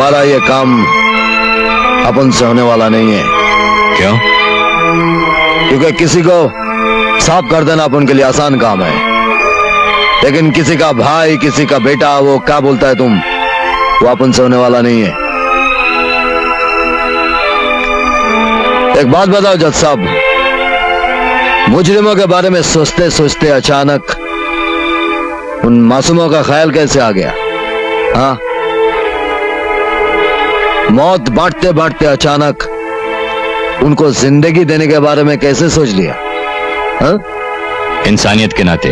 तुम्हारा ये काम अपन से होने वाला नहीं है। क्यों? क्योंकि किसी को साफ कर देना अपन के लिए आसान काम है, लेकिन किसी का भाई, किसी का बेटा, वो क्या बोलता है तुम, वो अपन से होने वाला नहीं है। एक बात बताओ जज साहब, मुजरिमों के बारे में सोचते सोचते अचानक उन मासूमों का ख्याल कैसे आ गया? हाँ, मौत बांटते बांटते अचानक उनको जिंदगी देने के बारे में कैसे सोच लिया? हाँ? इंसानियत के नाते।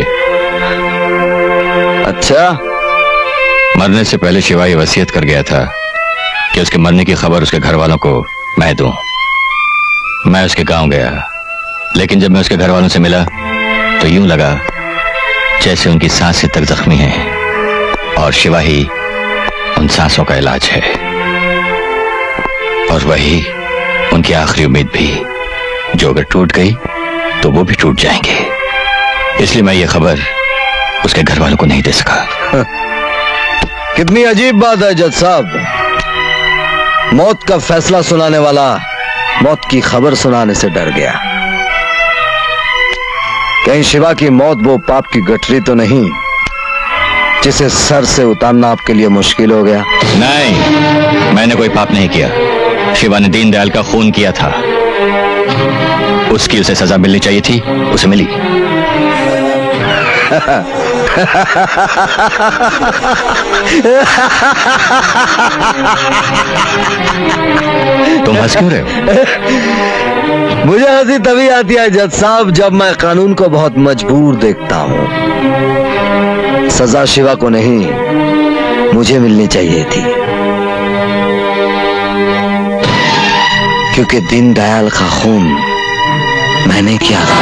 अच्छा, मरने से पहले शिवा ये वसीयत कर गया था कि उसके मरने की खबर उसके घर वालों को मैं दूं। मैं उसके गांव गया, लेकिन जब मैं उसके घर वालों से मिला तो यूं लगा जैसे उनकी सांसें तक जख्मी हैं और शिवा ही उन सांसों का इलाज है, और वही उनकी आखिरी उम्मीद भी, जो अगर टूट गई तो वो भी टूट जाएंगे। इसलिए मैं ये खबर उसके घर वालों को नहीं दे सका। कितनी अजीब बात है जज साहब, मौत का फैसला सुनाने वाला मौत की खबर सुनाने से डर गया। कहीं शिवा की मौत वो पाप की गठरी तो नहीं जिसे सर से उतारना आपके लिए मुश्किल हो गया? नहीं, मैंने कोई पाप नहीं किया। शिवा ने दीनदयाल का खून किया था, उसकी उसे सजा मिलनी चाहिए थी, उसे मिली। तुम हंस क्यों रहे हो? मुझे हंसी तभी आती है जज साहब जब मैं कानून को बहुत मजबूर देखता हूँ। सजा शिवा को नहीं, मुझे मिलनी चाहिए थी, क्योंकि दीनदयाल का खून मैंने किया था।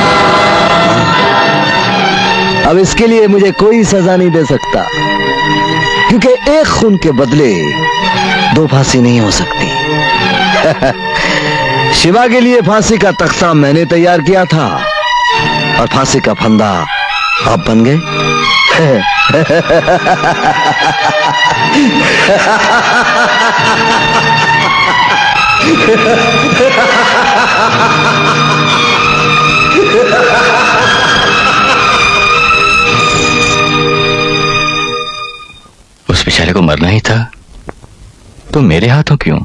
अब इसके लिए मुझे कोई सजा नहीं दे सकता, क्योंकि एक खून के बदले दो फांसी नहीं हो सकती। शिवा के लिए फांसी का तख्ता मैंने तैयार किया था और फांसी का फंदा आप बन गए। उस बेचारे को मरना ही था तो मेरे हाथों क्यों?